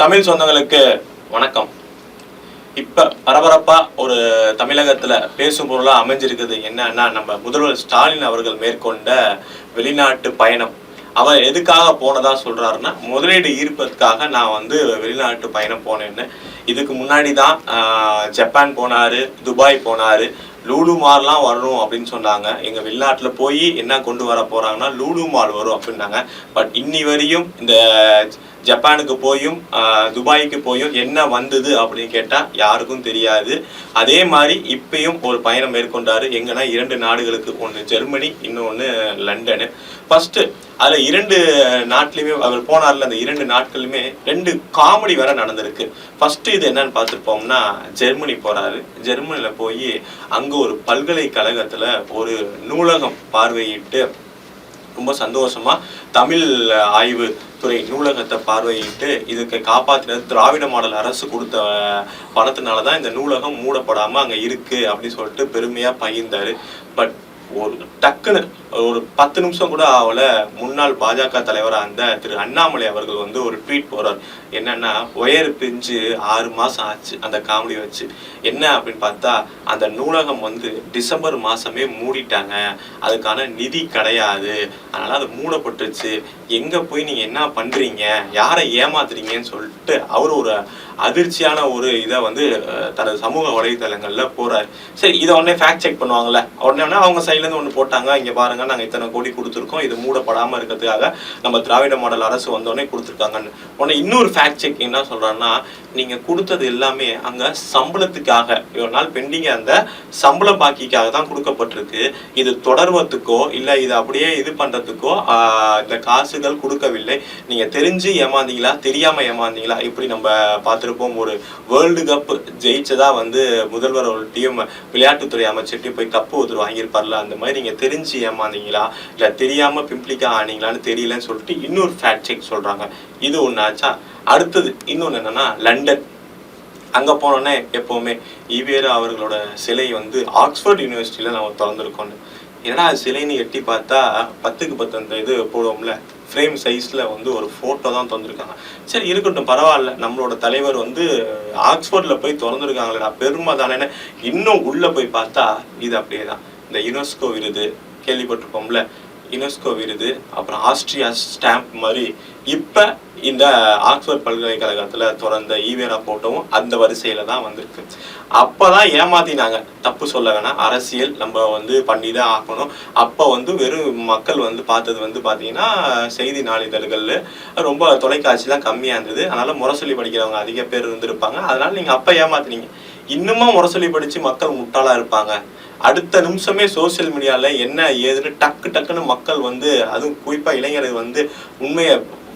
தமிழ் சொந்தங்களுக்கு வணக்கம். இப்ப பரபரப்பா ஒரு தமிழகத்துல பேசும் பொருளா அமைஞ்சிருக்குது என்னன்னா, நம்ம முதல்வர் ஸ்டாலின் அவர்கள் மேற்கொண்ட வெளிநாட்டு பயணம். அவர் எதுக்காக போனதா சொல்றாருன்னா, முதலீடு ஈர்ப்பதற்காக நான் வெளிநாட்டு பயணம் போனேன்னு. இதுக்கு முன்னாடி தான் ஜப்பான் போனாரு, துபாய் போனாரு, லூலு மால்லாம் வரணும் அப்படின்னு சொன்னாங்க. எங்க வெளிநாட்டுல போய் என்ன கொண்டு வர போறாங்கன்னா லூலு மால் வரும் அப்படின்னாங்க. பட் இன்னி வரையும் இந்த ஜப்பானுக்கு போயும் துபாய்க்கு போயும் என்ன வந்தது அப்படின்னு கேட்டா யாருக்கும் தெரியாது. அதே மாதிரி இப்பயும் ஒரு பயணம் மேற்கொண்டாரு. எங்கன்னா 2 நாடுகளுக்கு, ஒன்று ஜெர்மனி, இன்னொன்னு லண்டனு. ஃபர்ஸ்ட் அதுல 2 நாட்டிலுமே அவர் போனார்ல, அந்த 2 நாட்களுமே 2 காமெடி வேற நடந்திருக்கு. ஃபர்ஸ்ட் இது என்னன்னு பார்த்துருப்போம்னா, ஜெர்மனி போறாரு. ஜெர்மனில போய் அங்க ஒரு பல்கலைக்கழகத்துல ஒரு நூலகம் பார்வையிட்டு ரொம்ப சந்தோஷமா தமிழ் ஆய்வு துறை நூலகத்தை பார்வையிட்டு இதுக்கு காப்பாற்றினது திராவிட மாடல் அரசு கொடுத்த பணத்தினாலதான் இந்த நூலகம் மூடப்படாம அங்க இருக்கு அப்படின்னு சொல்லிட்டு பெருமையா பகிர்ந்தாரு. பட் ஒரு டக்குன்னு ஒரு 10 நிமிஷம் கூட அவளை முன்னாள் பாஜக தலைவராக இருந்த திரு அண்ணாமலை அவர்கள் ஒரு ட்வீட் போறார். என்னன்னா, ஒயர் பிஞ்சு 6 மாசம் ஆச்சு அந்த காமெடி வச்சு. என்ன அப்படின்னு பார்த்தா, அந்த நூலகம் டிசம்பர் மாசமே மூடிட்டாங்க, அதுக்கான நிதி கிடையாது, அதனால அது மூடப்பட்டுருச்சு, எங்க போய் நீங்க என்ன பண்றீங்க, யாரை ஏமாத்துறீங்கன்னு சொல்லிட்டு அவர் ஒரு அதிர்ச்சியான ஒரு இதை தனது சமூக வலைதளங்கள்ல போறாரு. சரி, இதை உடனே ஃபேக்ட் செக் பண்ணுவாங்கல்ல, உடனே அவங்க சைட்ல இருந்து ஒன்று போட்டாங்க, இங்க பாருங்க நாங்க இத்தனை கோடி கொடுத்துருக்கோம், இது மூடப்படாம இருக்கிறதுக்காக நம்ம திராவிட மாடல் அரசு வந்தோடனே கொடுத்துருக்காங்கன்னு. உடனே இன்னொரு ஃபேக்ட் செக் என்ன சொல்றாங்கன்னா, நீங்க கொடுத்தது எல்லாமே அங்க சம்பளத்துக்காக, இவ்வளவு நாள் பெண்டிங் அந்த சம்பள பாக்கிக்காக தான் கொடுக்கப்பட்டிருக்கு. இது தொடர்வதுக்கோ இல்ல இது அப்படியே இது பண்றதுக்கோ இந்த காசுகள் கொடுக்கவில்லை. நீங்க தெரிஞ்சு ஏமாந்தீங்களா, தெரியாம ஏமாந்தீங்களா? இப்படி நம்ம பார்த்துருப்போம். ஒரு வேர்ல்டு கப் ஜெயிச்சதா முதல்வர் ஒரு டீம் விளையாட்டுத்துறை அமைச்சர்கிட்ட போய் கப்பு ஒருத்தர் வாங்கியிருப்பார்ல, அந்த மாதிரி நீங்க தெரிஞ்சு ஏமாந்தீங்களா இல்ல தெரியாம பிம்பிளிக்கா ஆனீங்களான்னு தெரியலன்னு சொல்லிட்டு இன்னொரு ஃபேக்ட் செக் சொல்றாங்க. இது ஒண்ணு ஆச்சா. அடுத்தது இன்னொன்னு என்னன்னா, லண்டன். அங்க போனோன்னே எப்பவுமே ஈவேரா அவர்களோட சிலை ஆக்ஸ்போர்ட் யூனிவர்சிட்டியில நம்ம திறந்திருக்கோம். ஏன்னா சிலைன்னு எட்டி பார்த்தா 10க்கு 10 அந்த இது போடுவோம்ல, ஃப்ரேம் சைஸ்ல ஒரு போட்டோ தான் திறந்துருக்காங்க. சரி இருக்கட்டும், பரவாயில்ல, நம்மளோட தலைவர் ஆக்ஸ்போர்ட்ல போய் திறந்துருக்காங்களா, பெருமை தானே. இன்னும் உள்ள போய் பார்த்தா இது அப்படியே தான். இந்த யுனெஸ்கோ விருது கேள்விப்பட்டிருப்போம்ல, யுனெஸ்கோ விருது, அப்புறம் ஆஸ்ட்ரியா ஸ்டாம்ப் மாதிரி இப்ப இந்த ஆக்ஸ்போர்ட் பல்கலைக்கழகத்துல திறந்த ஈவேரா போட்டோவும் அந்த வரிசையில தான் வந்திருக்கு. அப்பதான் ஏமாத்தினாங்க. தப்பு சொல்ல வேணாம், அரசியல் நம்ம பண்ணிதான் ஆகணும். அப்ப வெறும் மக்கள் பார்த்தது பாத்தீங்கன்னா செய்தி நாளிதழ்கள்ல ரொம்ப தொலைக்காட்சிலாம் கம்மியா இருந்தது. அதனால முரசொலி படிக்கிறவங்க அதிக பேர் இருந்திருப்பாங்க. அதனால நீங்க அப்ப ஏமாத்தினீங்க. இன்னுமா முரசொலி படிச்சு மக்கள் முட்டாளா இருப்பாங்க? அடுத்த நிமிஷமே சோசியல் மீடியால என்ன ஏதுன்னு டக்குன்னு மக்கள் அதுவும் குறிப்பா இளைஞர்கள் உண்மையை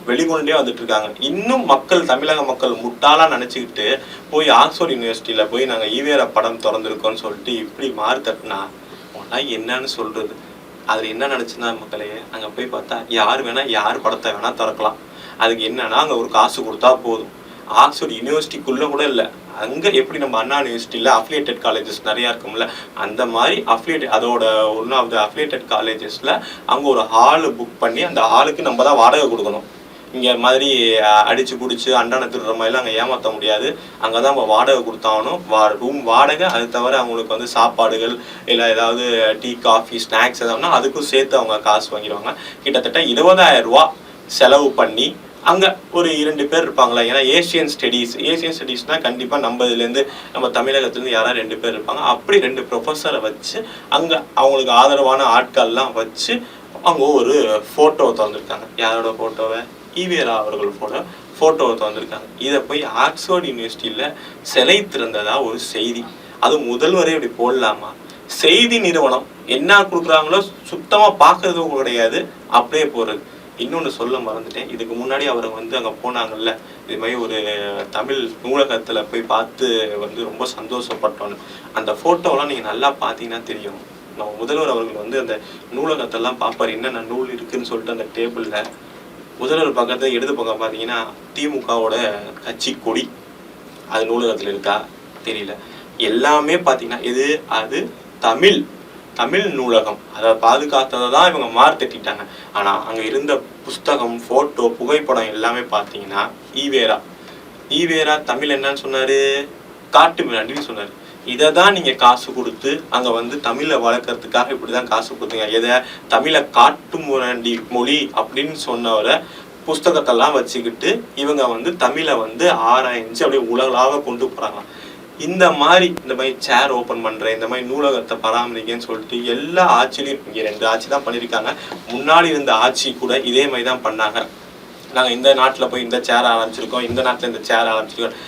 வெளிக்கொண்டே வந்துட்டு இருக்காங்க. இன்னும் மக்கள், தமிழக மக்கள் முட்டாளா நினைச்சுக்கிட்டு போய் ஆக்ஸ்போர்ட் யூனிவர்சிட்டியில போய் நாங்க ஈவேரா படம் திறந்திருக்கோம்னு சொல்லிட்டு இப்படி மாறு தட்டுனா என்னன்னு சொல்றது? அதுல என்ன நினைச்சுன்னா, மக்களே, அங்க போய் பார்த்தா யார் வேணா யார் படத்தை வேணா திறக்கலாம். அதுக்கு என்னன்னா, அங்க ஒரு காசு கொடுத்தா போதும். ஆக்ஸ்போர்ட் யூனிவர்சிட்டிக்குள்ள கூட இல்லை, அங்க எப்படி நம்ம அண்ணா யூனிவர்சிட்டியில அஃபிலியேட்டட் காலேஜஸ் நிறைய இருக்கும்ல, அந்த மாதிரி அதோட ஒன் ஆஃப் த அஃபிலியேட்டட் காலேஜஸ்ல அங்க ஒரு ஹால் புக் பண்ணி அந்த ஹாலுக்கு நம்ம தான் வாடகை கொடுக்கணும். இங்க மாதிரி அடிச்சு பிடிச்சி அண்டான திருடுற மாதிரிலாம் அங்கே ஏமாற்ற முடியாது. அங்கதான் நம்ம வாடகை கொடுத்தாகணும். ரூம் வாடகை, அது தவிர அவங்களுக்கு சாப்பாடுகள் இல்லை ஏதாவது டீ காஃபி ஸ்நாக்ஸ் எதாவதுனா அதுக்கும் சேர்த்து அவங்க காசு வாங்கிடுவாங்க. கிட்டத்தட்ட 20,000 ரூபா செலவு பண்ணி அங்க ஒரு 2 பேர் இருப்பாங்களா. ஏன்னா ஏசியன் ஸ்டடீஸ்னா கண்டிப்பா நம்ம இதுலேருந்து நம்ம தமிழகத்துலேருந்து யாராவது 2 பேர் இருப்பாங்க. அப்படி 2 ப்ரொஃபஸரை வச்சு அங்க அவங்களுக்கு ஆதரவான ஆட்கள்லாம் வச்சு அவங்க ஒரு போட்டோவை திறந்துருக்காங்க. யாரோட போட்டோவை? ஈவேரா அவர்கள் போட்டோவை திறந்துருக்காங்க. இதை போய் ஆக்ஸ்போர்ட் யூனிவர்சிட்டியில சிலை திறந்ததா ஒரு செய்தி. அது முதல்வரே இப்படி போடலாமா? செய்தி நிறுவனம் என்ன கொடுக்குறாங்களோ சுத்தமா பார்க்கறது கிடையாது, அப்படியே போறது. இன்னொன்னு சொல்ல மறந்துட்டேன். இதுக்கு முன்னாடி அவர் அங்க போனாங்கல்ல, இது மாதிரி ஒரு தமிழ் நூலகத்துல போய் பார்த்து ரொம்ப சந்தோஷப்பட்டோன்னு. அந்த போட்டோலாம் நீங்க நல்லா பார்த்தீங்கன்னா தெரியும். நம்ம முதல்வர் அவர்கள் அந்த நூலகத்தெல்லாம் பார்ப்பார், என்னென்ன நூல் இருக்குன்னு சொல்லிட்டு அந்த டேபிள்ல முதல்வர் பக்கத்துல இடது பக்கம் பார்த்தீங்கன்னா திமுகவோட கட்சி கொடி அது நூலகத்துல இருக்கா தெரியல. எல்லாமே பார்த்தீங்கன்னா அது தமிழ் நூலகம், அதை பாதுகாத்ததை தான் இவங்க மாறு தட்டிட்டாங்க. ஆனா அங்க இருந்த புஸ்தகம், போட்டோ, புகைப்படம் எல்லாமே பார்த்தீங்கன்னா ஈவேரா ஈவேரா தமிழ் என்னன்னு சொன்னாரு? காட்டு மிராண்டின்னு சொன்னாரு. இதை தான் நீங்க காசு கொடுத்து அங்க வந்து தமிழை வளர்க்கறதுக்காக இப்படிதான் காசு கொடுத்தீங்க. எதை? தமிழை காட்டு மிராண்டி மொழி அப்படின்னு சொன்னவரை புஸ்தகத்தெல்லாம் வச்சுக்கிட்டு இவங்க வந்து தமிழை வந்து ஆராய்ஞ்சு அப்படியே உலகளாக கொண்டு போறாங்க. இந்த மாதிரி சேர் ஓப்பன் பண்றேன், இந்த மாதிரி நூலகத்தை பராமரிக்கன்னு சொல்லிட்டு எல்லா ஆட்சியிலையும், இங்க 2 ஆட்சி தான் பண்ணியிருக்காங்க, முன்னாடி இருந்த ஆட்சி கூட இதே மாதிரி தான் பண்ணாங்க. நாங்க இந்த நாட்டுல போய் இந்த சேர் ஆரம்பிச்சிருக்கோம், இந்த நாட்டுல இந்த சேர் ஆரம்பிச்சிருக்கோம்.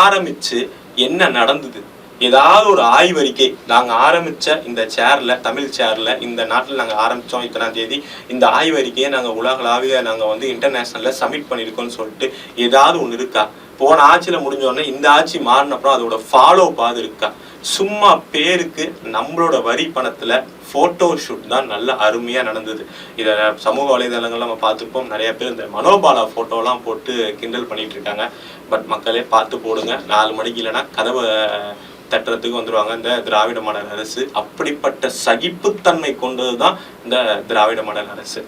ஆரம்பிச்சு என்ன நடந்தது? ஏதாவது ஒரு ஆய்வறிக்கை, நாங்க ஆரம்பிச்ச இந்த சேர்ல, தமிழ் சேர்ல இந்த நாட்டுல நாங்க ஆரம்பிச்சோம் இத்தனாம் தேதி, இந்த ஆய்வறிக்கையை நாங்க உலகளாவிய நாங்க வந்து இன்டர்நேஷனல்ல சப்மிட் பண்ணிருக்கோம்னு சொல்லிட்டு ஏதாவது ஒண்ணு இருக்கா? போன ஆட்சியில முடிஞ்ச உடனே இந்த ஆட்சி மாறினப்புறம் அதோட ஃபாலோ பாது இருக்கா? சும்மா பேருக்கு நம்மளோட வரி பணத்துல போட்டோ ஷூட் தான் நல்ல அருமையா நடந்தது. இத சமூக வலைதளங்கள்ல நம்ம பார்த்துப்போம். நிறைய பேர் இந்த மனோபாலா போட்டோலாம் போட்டு கிண்டல் பண்ணிட்டு இருக்காங்க. பட் மக்களே பார்த்து போடுங்க. 4 மணிக்கு இல்லைன்னா கதவை தட்டுறதுக்கு வந்துருவாங்க இந்த திராவிட மாடல் அரசு. அப்படிப்பட்ட சகிப்புத்தன்மை கொண்டதுதான் இந்த திராவிட மாடல் அரசு.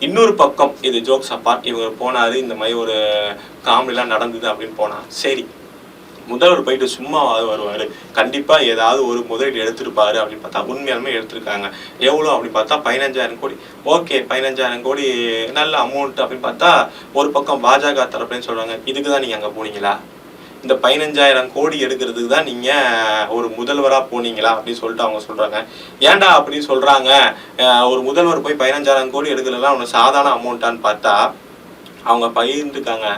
இன்னொரு பக்கம் இது ஜோக்ஸ் அப்பார்ட், இவங்க போனாரு இந்த மாதிரி ஒரு காமெடிலாம் நடந்தது அப்படின்னு போனா சரி, முதல்வர் போயிட்டு சும்மாவாது வருவாரு, கண்டிப்பா ஏதாவது ஒரு முதலீடு எடுத்திருப்பாரு அப்படின்னு பார்த்தா உண்மையாலுமே எடுத்திருக்காங்க. எவ்வளோ அப்படின்னு பார்த்தா 15,000 கோடி. ஓகே, 15,000 கோடி நல்ல அமௌண்ட் அப்படின்னு பார்த்தா ஒரு பக்கம் பாஜக தரப்புன்னு சொல்றாங்க, இதுக்கு தான் நீங்க அங்க போனீங்களா? இந்த 15,000 கோடி எடுக்கிறதுக்கு தான் நீங்க ஒரு முதல்வரா போனீங்களா அப்படின்னு சொல்லிட்டு அவங்க சொல்றாங்க. ஏன்டா அப்படின்னு சொல்றாங்க? ஒரு முதல்வர் போய் 15,000 கோடி எடுக்கலாம் ஒன்று சாதாரண அமௌண்ட்டான்னு பார்த்தா அவங்க பகிர்ந்துக்காங்க.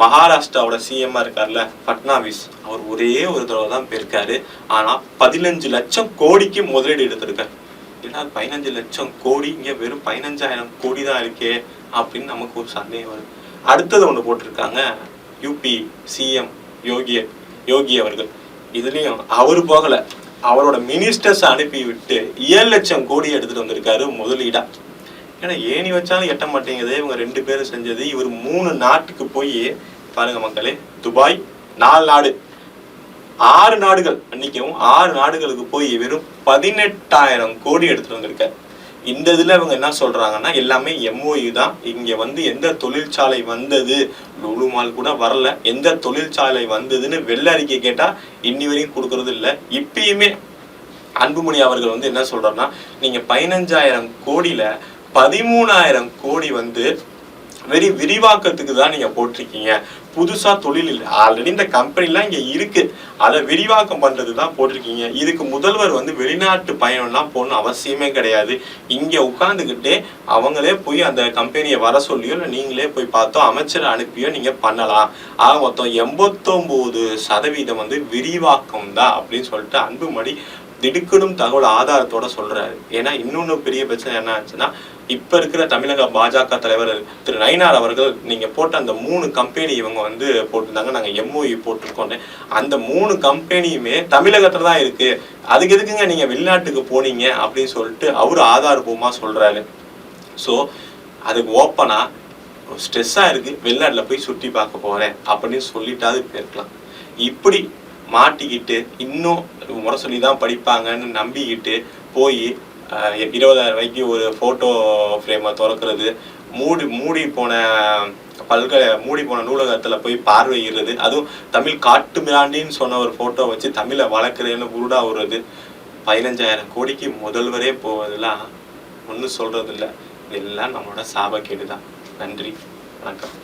மகாராஷ்டிராவோட சிஎம்மா இருக்கார்ல பட்னாவிஸ், அவர் ஒரே ஒரு தடவை தான் போயிருக்காரு. ஆனா 15 லட்சம் கோடிக்கு முதலீடு எடுத்திருக்காரு. ஏன்னா 15 லட்சம் கோடி, இங்க வெறும் 15,000 கோடி தான் இருக்கே அப்படின்னு நமக்கு ஒரு சந்தேகம் வருது. அடுத்தது ஒண்ணு போட்டிருக்காங்க, யூபி சிஎம் யோகி அவர்கள். இதுலயும் அவரு போகல, அவரோட மினிஸ்டர்ஸ் அனுப்பி விட்டு 7 லட்சம் கோடி எடுத்துட்டு வந்திருக்காரு முதலீடா. ஏன்னா ஏணி வச்சாலும் எட்ட மாட்டேங்குது இவங்க 2 பேரும் செஞ்சது. இவர் 3 நாட்டுக்கு போய் பாருங்க மக்களே, துபாய் 4 நாடு, 6 நாடுகள், அன்னைக்கும் 6 நாடுகளுக்கு போய் வெறும் 18,000 கோடி எடுத்துட்டு வந்திருக்காரு. இந்த இதுல இவங்க என்ன சொல்றாங்கன்னா எல்லாமே எம்ஓயு தான். இங்க வந்து எந்த தொழிற்சாலை வந்தது, லூலு மால் கூட வரல, எந்த தொழிற்சாலை வந்ததுன்னு வெள்ளை அறிக்கை கேட்டா இன்னி வரையும் கொடுக்கறது இல்லை. இப்பயுமே அன்புமணி அவர்கள் வந்து என்ன சொல்றாருன்னா, நீங்க 15,000 கோடியில 13,000 கோடி வந்து வெறும் விரிவாக்கத்துக்கு தான் நீங்க போட்டிருக்கீங்க, புதுசா தொழில் இல்லை. ஆல்ரெடி இந்த கம்பெனிலாம் இங்க இருக்கு, அதை விரிவாக்கம் பண்றதுதான் போட்டிருக்கீங்க. இதுக்கு முதல்வர் வந்து வெளிநாட்டு பயணம்லாம் போகணும் அவசியமே கிடையாது. இங்க உட்கார்ந்துக்கிட்டே அவங்களே போய் அந்த கம்பெனியை வர சொல்லியோ இல்லை நீங்களே போய் பார்த்தோ அமைச்சரை அனுப்பியோ நீங்க பண்ணலாம். ஆக மொத்தம் 89% வந்து விரிவாக்கம் தான் அப்படின்னு சொல்லிட்டு அன்புமணி திடுக்கிடும் தகவல் ஆதாரத்தோட சொல்றாரு. ஏன்னா இன்னொன்னு பெரிய பிரச்சனை என்ன ஆச்சுன்னா, இப்ப இருக்கிற தமிழக பாஜக தலைவர் திரு நயினார் அவர்கள் நீங்க போட்ட அந்த 3 கம்பெனி இவங்க வந்து போட்டிருந்தாங்க, நாங்க எம்ஓஇ போட்டிருக்கோம். அந்த 3 கம்பெனியுமே தமிழகத்துல தான் இருக்கு, அதுக்கு எதுக்குங்க நீங்க வெளிநாட்டுக்கு போனீங்க அப்படின்னு சொல்லிட்டு அவரு ஆதாரபூர்வமா சொல்றாரு. ஸோ அதுக்கு ஓப்பனா ஸ்ட்ரெஸ்ஸா இருக்கு, வெளிநாட்டுல போய் சுற்றி பார்க்க போறேன் அப்படின்னு சொல்லிட்டாது போயிருக்கலாம். இப்படி மாட்டிக்கிட்டு இன்னும் முறை சொல்லி தான் படிப்பாங்கன்னு நம்பிக்கிட்டு போய் 20,000 ரூபாய்க்கு ஒரு போட்டோ ஃப்ரேமை திறக்கிறது, மூடி போன நூலகத்துல போய் பார்வையிடுறது, அதுவும் தமிழ் காட்டு மிராண்டின்னு சொன்ன ஒரு போட்டோ வச்சு தமிழை வளர்க்குறேன்னு உருடா விடுறது, 15,000 கோடிக்கு முதல்வரே போவதெல்லாம் ஒன்றும் சொல்றது இல்லை. இதெல்லாம் நம்மளோட சாபக்கேடு தான். நன்றி, வணக்கம்.